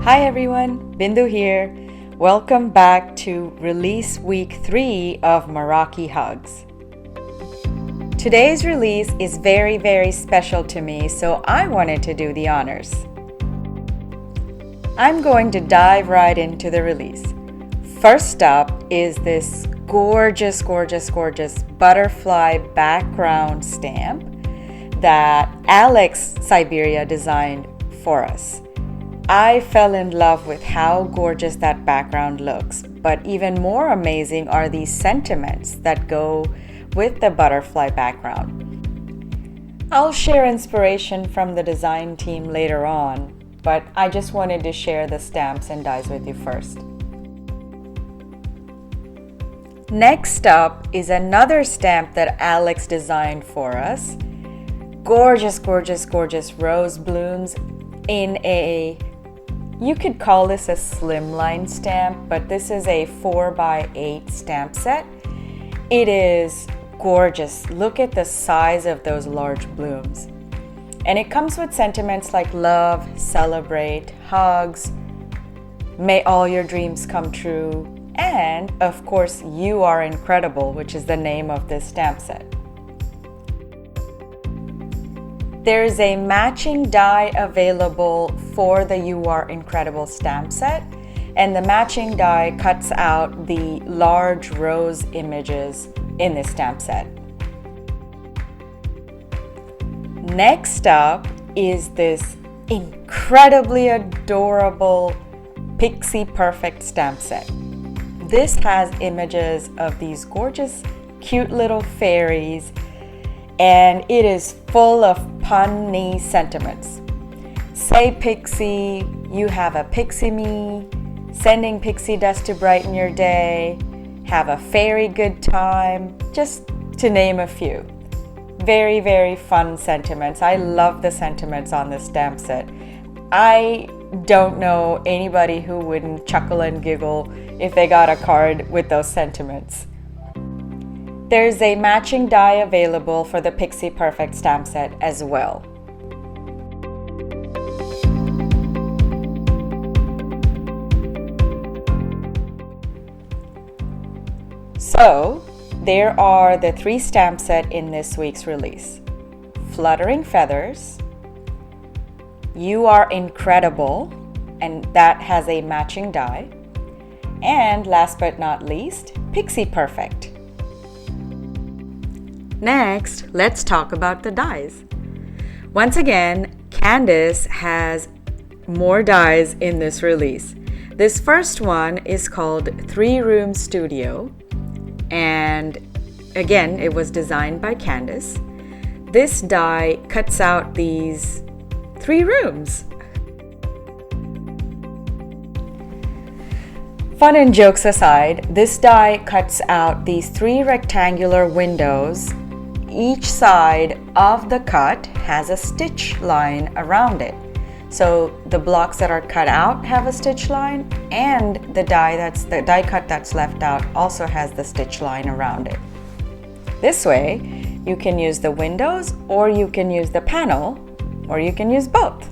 Hi everyone, Bindu here. Welcome back to release week 3 of Meraki Hugs. Today's release is very special to me, so I wanted to do the honors. I'm going to dive right into the release. First up is this gorgeous butterfly background stamp that Alex Siberia designed for us. I fell in love with how gorgeous that background looks, but even more amazing are these sentiments that go with the butterfly background. I'll share inspiration from the design team later on, but I just wanted to share the stamps and dies with you first. Next up is another stamp that Alex designed for us. Gorgeous rose blooms in you could call this a slimline stamp, but this is a 4x8 stamp set. It is gorgeous. Look at the size of those large blooms. And it comes with sentiments like love, celebrate, hugs, may all your dreams come true, and of course, you are incredible, which is the name of this stamp set. There is a matching die available for the You Are Incredible stamp set, and the matching die cuts out the large rose images in this stamp set. Next up is this incredibly adorable Pixie Perfect stamp set. This has images of these gorgeous, cute little fairies, and it is full of punny sentiments. Say pixie, you have a pixie me, sending pixie dust to brighten your day, have a fairy good time, just to name a few. Very fun sentiments. I love the sentiments on this stamp set. I don't know anybody who wouldn't chuckle and giggle if they got a card with those sentiments. There's a matching die available for the Pixie Perfect stamp set as well. So, there are the 3 stamp set in this week's release. Fluttering Feathers, You Are Incredible, and that has a matching die. And last but not least, Pixie Perfect. Next, let's talk about the dies. Once again, Candace has more dies in this release. This first one is called 3 Room Studio, and again, it was designed by Candace. This die cuts out these 3 rooms. Fun and jokes aside, this die cuts out these 3 rectangular windows. Each side of the cut has a stitch line around it. So the blocks that are cut out have a stitch line, and the die cut that's left out also has the stitch line around it. This way, you can use the windows, or you can use the panel, or you can use both.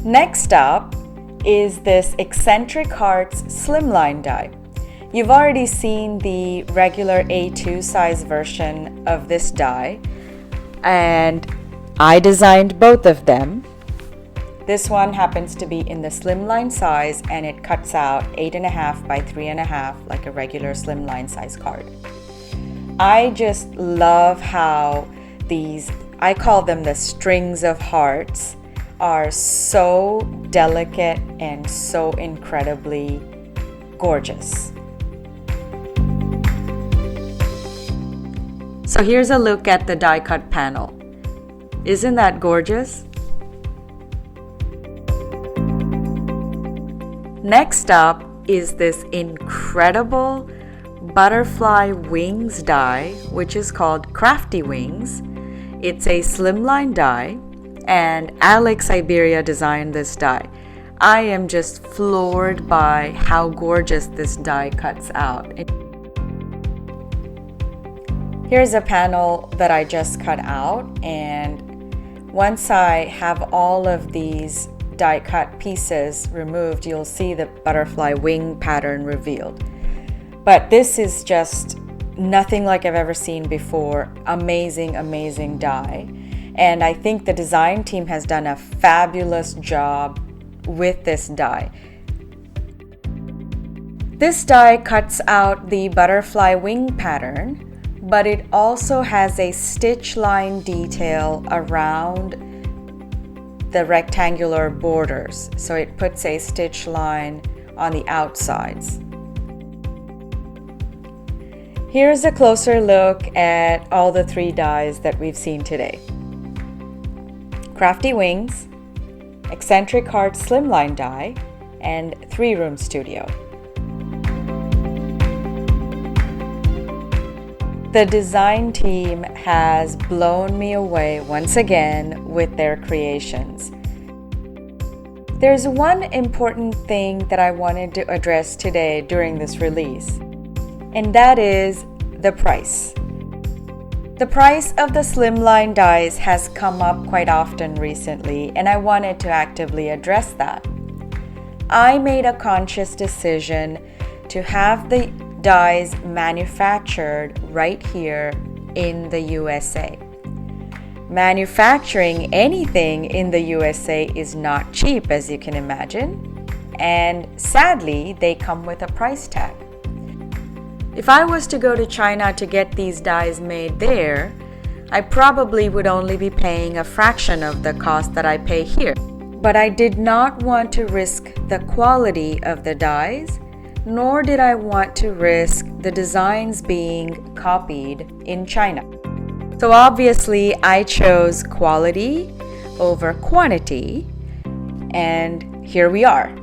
Next up is this Eccentric Hearts Slimline die. You've already seen the regular A2 size version of this die, and I designed both of them. This one happens to be in the slimline size, and it cuts out 8.5 by 3.5 like a regular slimline size card. I just love how these, I call them the strings of hearts, are so delicate and so incredibly gorgeous. So here's a look at the die cut panel. Isn't that gorgeous? Next up is this incredible butterfly wings die, which is called Crafty Wings. It's a slimline die, and Alex Siberia designed this die. I am just floored by how gorgeous this die cuts out. Here's a panel that I just cut out, and once I have all of these die cut pieces removed, you'll see the butterfly wing pattern revealed. But this is just nothing like I've ever seen before. Amazing, amazing die. And I think the design team has done a fabulous job with this die. This die cuts out the butterfly wing pattern, but it also has a stitch line detail around the rectangular borders. So it puts a stitch line on the outsides. Here's a closer look at all the 3 dies that we've seen today. Crafty Wings, Eccentric Heart Slimline die, and 3 Room Studio. The design team has blown me away once again with their creations. There's one important thing that I wanted to address today during this release, and that is the price. The price of the slimline dies has come up quite often recently, and I wanted to actively address that. I made a conscious decision to have the dies manufactured right here in the USA. Manufacturing anything in the USA is not cheap, as you can imagine, and sadly, they come with a price tag. If I was to go to China to get these dies made there, I probably would only be paying a fraction of the cost that I pay here. But I did not want to risk the quality of the dies, nor did I want to risk the designs being copied in China. So obviously I chose quality over quantity, and here we are.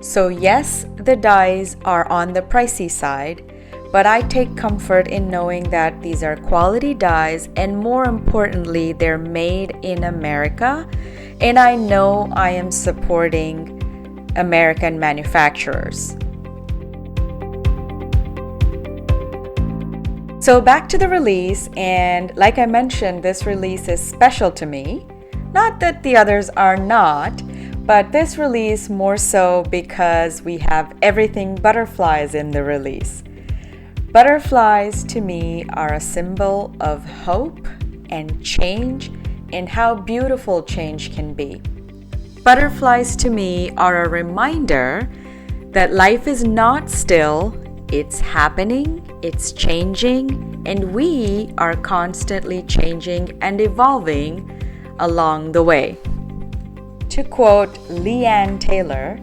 So yes, the dies are on the pricey side, but I take comfort in knowing that these are quality dies, and more importantly, they're made in America, and I know I am supporting American manufacturers. So back to the release, and like I mentioned, this release is special to me. Not that the others are not, but this release more so because we have everything butterflies in the release. Butterflies to me are a symbol of hope and change, and how beautiful change can be. Butterflies to me are a reminder that life is not still, it's happening, it's changing, and we are constantly changing and evolving along the way. To quote Leanne Taylor,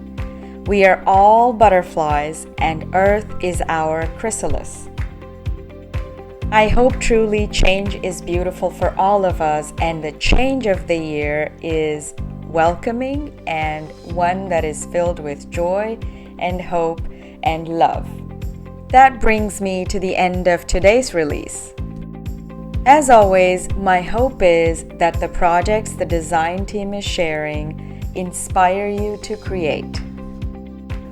"We are all butterflies and Earth is our chrysalis." I hope truly change is beautiful for all of us, and the change of the year is welcoming and one that is filled with joy and hope and love. That brings me to the end of today's release. As always, my hope is that the projects the design team is sharing inspire you to create.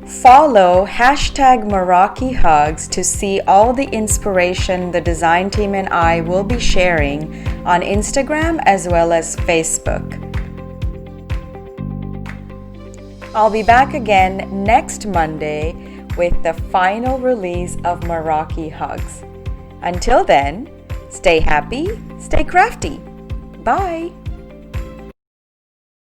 Follow #MerakiHugs to see all the inspiration the design team and I will be sharing on Instagram as well as Facebook. I'll be back again next Monday with the final release of Meraki Hugs. Until then, stay happy, stay crafty. Bye!